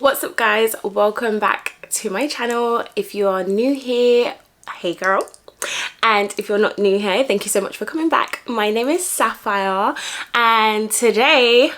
What's up guys, welcome back to my channel. If you are new here, hey girl, and if you're not new here, thank you so much for coming back. My name is Sapphire and today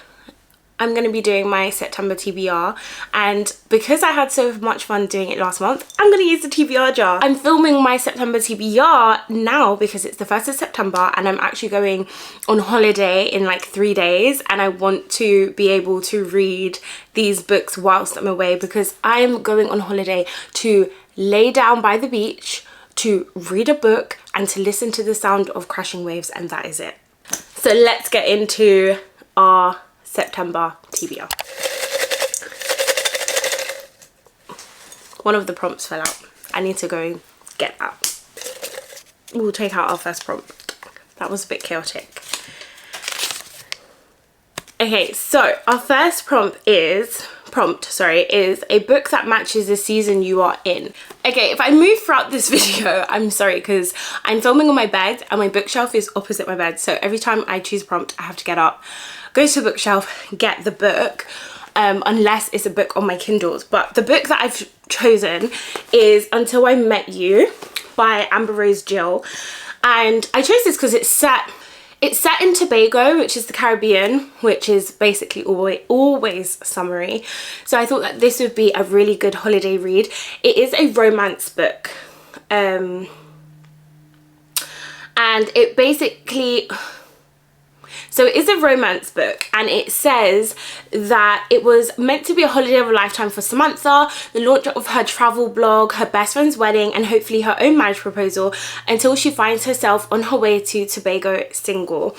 I'm going to be doing my September TBR, and because I had so much fun doing it last month, I'm going to use the TBR jar. I'm filming my September TBR now because it's the 1st of September and I'm actually going on holiday in like 3 days, and I want to be able to read these books whilst I'm away because I'm going on holiday to lay down by the beach, to read a book and to listen to the sound of crashing waves, and that is it. So let's get into our September TBR. One of the prompts fell out. I need to go get that. We'll take out our first prompt. That was a bit chaotic. Okay, so our first prompt is a book that matches the season you are in. Okay, if I move throughout this video, I'm sorry because I'm filming on my bed and my bookshelf is opposite my bed, so every time I choose a prompt I have to get up, go to the bookshelf, get the book, unless it's a book on my Kindles. But the book that I've chosen is Until I Met You by Amber Rose Gill, and I chose this because it's set in Tobago, which is the Caribbean, which is basically always summery. So I thought that this would be a really good holiday read. It is a romance book, and it basically... So it is a romance book, and it says that it was meant to be a holiday of a lifetime for Samantha, the launch of her travel blog, her best friend's wedding, and hopefully her own marriage proposal, until she finds herself on her way to Tobago single.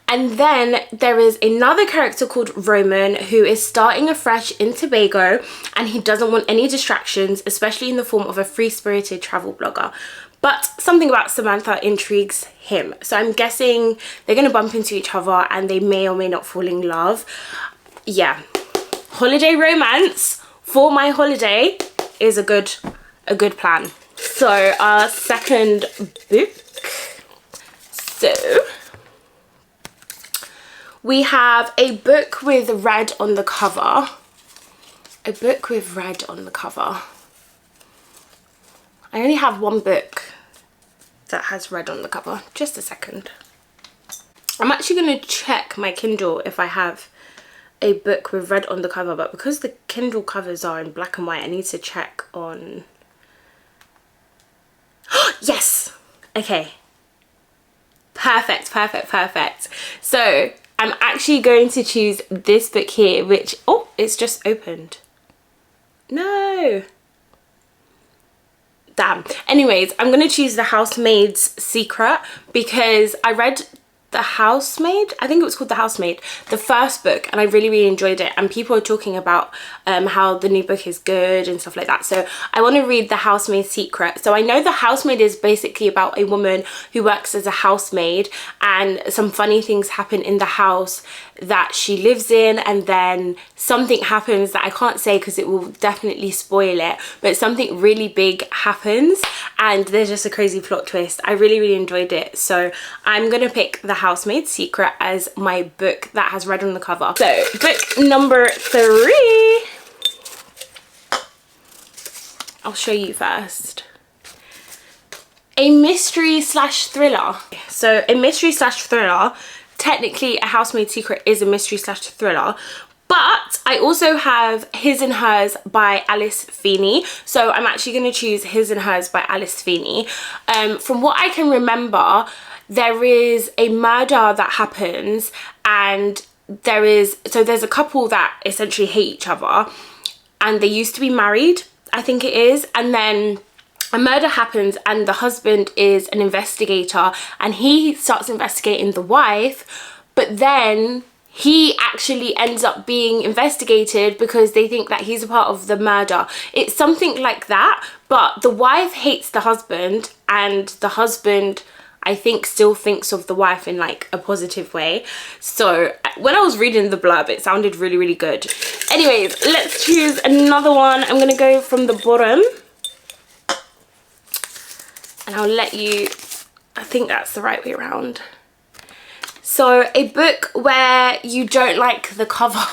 And then there is another character called Roman who is starting afresh in Tobago, and he doesn't want any distractions, especially in the form of a free-spirited travel blogger. But something about Samantha intrigues him. So I'm guessing they're going to bump into each other and they may or may not fall in love. Yeah. Holiday romance for my holiday is a good plan. So our second book. So we have a book with red on the cover. A book with red on the cover. I only have one book that has red on the cover. Just a second. I'm actually going to check my Kindle if I have a book with red on the cover, but because the Kindle covers are in black and white, I need to check on... Yes! Okay. Perfect. So I'm actually going to choose this book here, which... Oh, it's just opened. No! Damn. Anyways, I'm going to choose The Housemaid's Secret because I read The Housemaid, I think it was called The Housemaid, the first book, and I really enjoyed it, and people are talking about how the new book is good and stuff like that. So I want to read The Housemaid's Secret. So I know The Housemaid is basically about a woman who works as a housemaid, and some funny things happen in the house that she lives in, and then something happens that I can't say because it will definitely spoil it, but something really big happens and there's just a crazy plot twist. I really enjoyed it, so I'm gonna pick The Housemaid's Secret as my book that has red on the cover. So book number 3, I'll show you first. A mystery slash thriller. So a mystery slash thriller, technically A Housemaid's Secret is a mystery slash thriller, but I also have His and Hers by Alice Feeney. So I'm actually going to choose His and Hers by Alice Feeney. From what I can remember, there is a murder that happens, and there's a couple that essentially hate each other, and they used to be married, I think it is, and then a murder happens and the husband is an investigator and he starts investigating the wife, but then he actually ends up being investigated because they think that he's a part of the murder. It's something like that, but the wife hates the husband and the husband, I think, still thinks of the wife in like a positive way. So when I was reading the blurb, it sounded really good. Anyways, let's choose another one. I'm gonna go from the bottom and I'll let you, I think that's the right way around. So a book where you don't like the cover.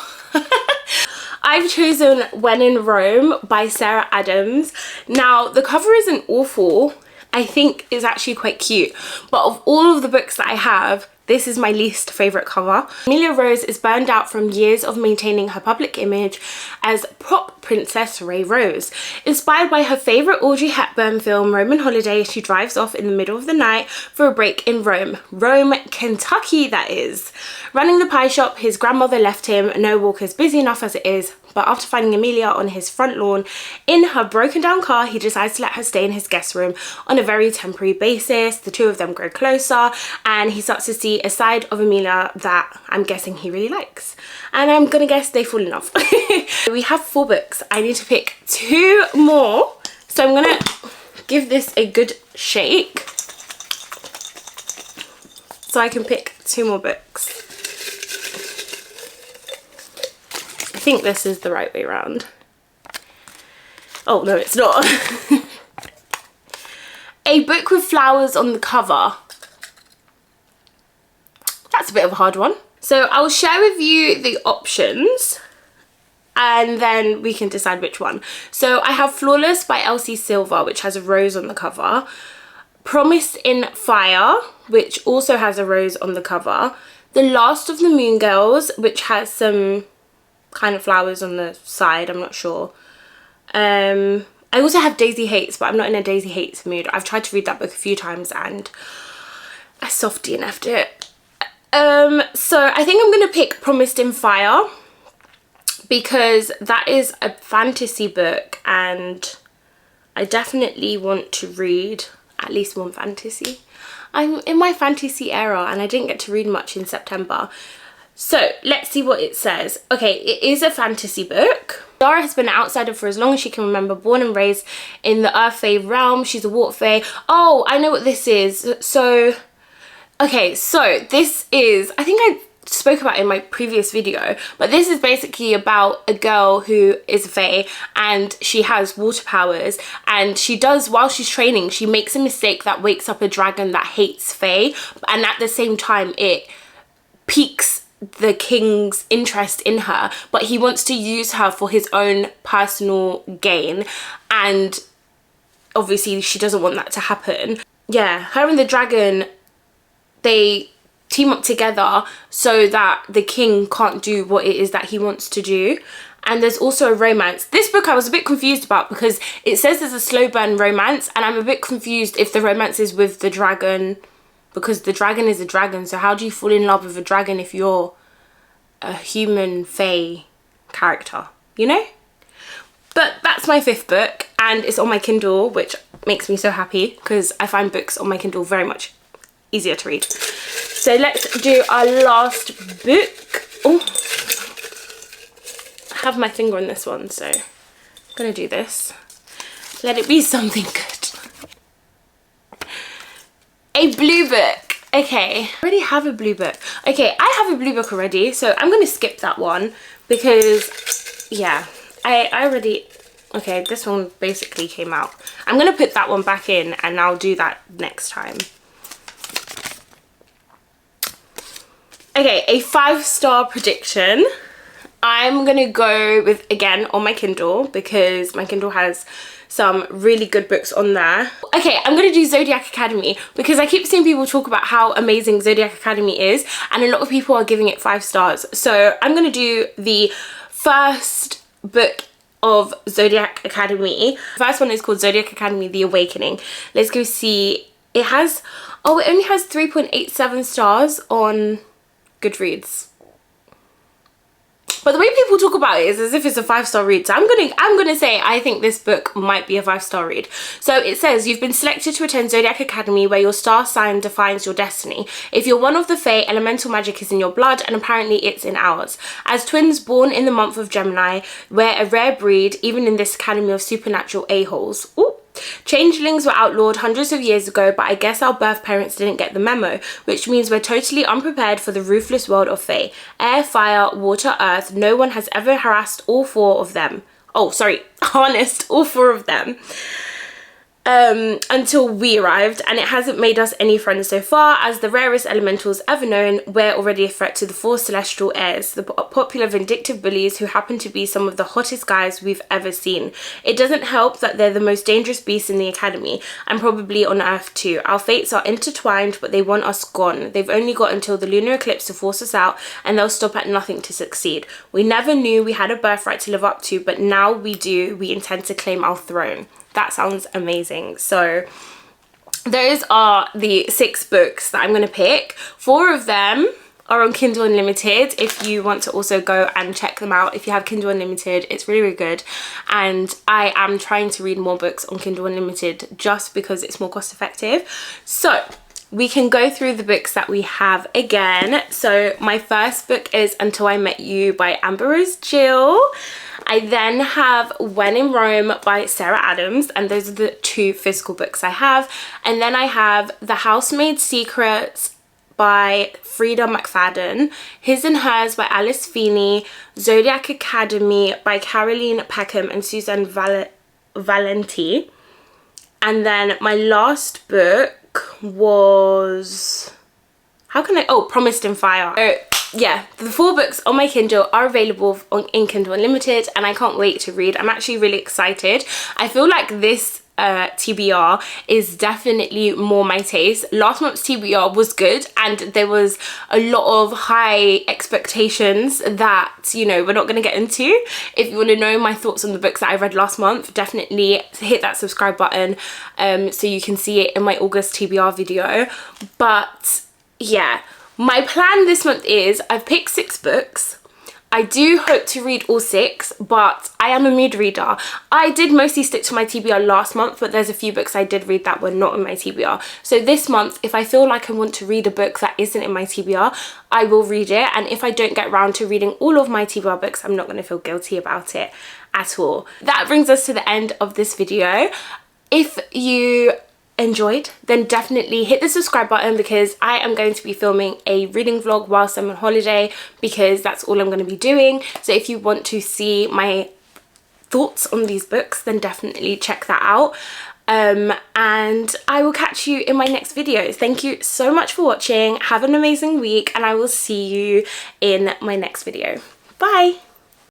I've chosen When in Rome by Sarah Adams. Now, the cover isn't awful. I think it's actually quite cute. But of all of the books that I have, this is my least favourite cover. Amelia Rose is burned out from years of maintaining her public image as prop Princess Ray Rose. Inspired by her favourite Audrey Hepburn film Roman Holiday, she drives off in the middle of the night for a break in Rome, Kentucky that is. Running the pie shop his grandmother left him, no Walker's busy enough as it is, but after finding Amelia on his front lawn in her broken down car, he decides to let her stay in his guest room on a very temporary basis. The two of them grow closer and he starts to see a side of Amelia that I'm guessing he really likes. And I'm gonna guess they fall in love. We have 4 books. I need to pick 2 more. So I'm gonna give this a good shake so I can pick 2 more books. I think this is the right way around. Oh no, it's not. A book with flowers on the cover. That's a bit of a hard one. So I'll share with you the options and then we can decide which one. So I have Flawless by Elsie Silver, which has a rose on the cover. Promised in Fire, which also has a rose on the cover. The Last of the Moon Girls, which has some kind of flowers on the side, I'm not sure. I also have Daisy Hates, but I'm not in a Daisy Hates mood. I've tried to read that book a few times and I soft DNF'd it. So I think I'm gonna pick Promised in Fire because that is a fantasy book and I definitely want to read at least one fantasy. I'm in my fantasy era and I didn't get to read much in September. So let's see what it says. Okay, it is a fantasy book. Dara has been an outsider for as long as she can remember, born and raised in the Earth Fae realm. She's a water fae. Oh, I know what this is. So, okay, so this is, I think I spoke about it in my previous video, but this is basically about a girl who is a fae and she has water powers, and she does, while she's training, she makes a mistake that wakes up a dragon that hates fae, and at the same time it piques the king's interest in her, but he wants to use her for his own personal gain, and obviously she doesn't want that to happen. Yeah, her and the dragon, they team up together so that the king can't do what it is that he wants to do. And there's also a romance. This book I was a bit confused about because it says there's a slow burn romance, and I'm a bit confused if the romance is with the dragon, because the dragon is a dragon. So how do you fall in love with a dragon if you're a human fae character, you know? But that's my 5th book and it's on my Kindle, which makes me so happy because I find books on my Kindle very much easier to read. So let's do our last book. Oh, I have my finger on this one, so I'm gonna do this. Let it be something good. A blue book. Okay, I already have a blue book. Okay, I have a blue book already, so I'm gonna skip that one because, yeah, I already, okay, this one basically came out. I'm gonna put that one back in and I'll do that next time. Okay, a 5-star prediction. I'm gonna go with, again, on my Kindle because my Kindle has some really good books on there. Okay, I'm gonna do Zodiac Academy because I keep seeing people talk about how amazing Zodiac Academy is, and a lot of people are giving it 5 stars. So I'm gonna do the first book of Zodiac Academy. The first one is called Zodiac Academy: The Awakening. Let's go see. It has, oh, it only has 3.87 stars on Goodreads. But the way people talk about it is as if it's a 5-star read. So I'm gonna say I think this book might be a 5-star read. So it says, you've been selected to attend Zodiac Academy, where your star sign defines your destiny. If you're one of the Fae, elemental magic is in your blood, and apparently it's in ours. As twins born in the month of Gemini, we're a rare breed, even in this academy of supernatural a-holes. Ooh. Changelings were outlawed hundreds of years ago, but I guess our birth parents didn't get the memo, which means we're totally unprepared for the ruthless world of Fae. Air, fire, water, earth, no one has ever harassed all 4 of them. Oh, sorry, harnessed all 4 of them. until we arrived, and it hasn't made us any friends so far. As the rarest elementals ever known, we're already a threat to the 4 celestial heirs, the popular vindictive bullies who happen to be some of the hottest guys we've ever seen. It doesn't help that they're the most dangerous beasts in the academy, and probably on Earth too. Our fates are intertwined, but they want us gone. They've only got until the lunar eclipse to force us out, and they'll stop at nothing to succeed. We never knew we had a birthright to live up to, but now we do. We intend to claim our throne. That sounds amazing. So those are the 6 books that I'm going to pick. 4 of them are on Kindle Unlimited if you want to also go and check them out. If you have Kindle Unlimited, it's really, really good. And I am trying to read more books on Kindle Unlimited just because it's more cost effective. So we can go through the books that we have again. So my first book is Until I Met You by Amber Rose Jill. I then have When in Rome by Sarah Adams, and those are the 2 physical books I have. And then I have The Housemaid's Secrets by Frida McFadden, His and Hers by Alice Feeney, Zodiac Academy by Caroline Peckham and Suzanne Valenti. And then my last book was... Promised in Fire. Yeah, the 4 books on my Kindle are available in Kindle Unlimited, and I can't wait to read. I'm actually really excited. I feel like this TBR is definitely more my taste. Last month's TBR was good, and there was a lot of high expectations that, you know, we're not going to get into. If you want to know my thoughts on the books that I read last month, definitely hit that subscribe button so you can see it in my August TBR video. But yeah, my plan this month is I've picked 6 books. I do hope to read all 6, but I am a mood reader. I did mostly stick to my TBR last month, but there's a few books I did read that were not in my TBR. So this month, if I feel like I want to read a book that isn't in my TBR, I will read it. And if I don't get around to reading all of my TBR books, I'm not going to feel guilty about it at all. That brings us to the end of this video. If you enjoyed, then definitely hit the subscribe button, because I am going to be filming a reading vlog whilst I'm on holiday, because that's all I'm going to be doing. So if you want to see my thoughts on these books, then definitely check that out. And I will catch you in my next video. Thank you so much for watching. Have an amazing week, and I will see you in my next video. Bye.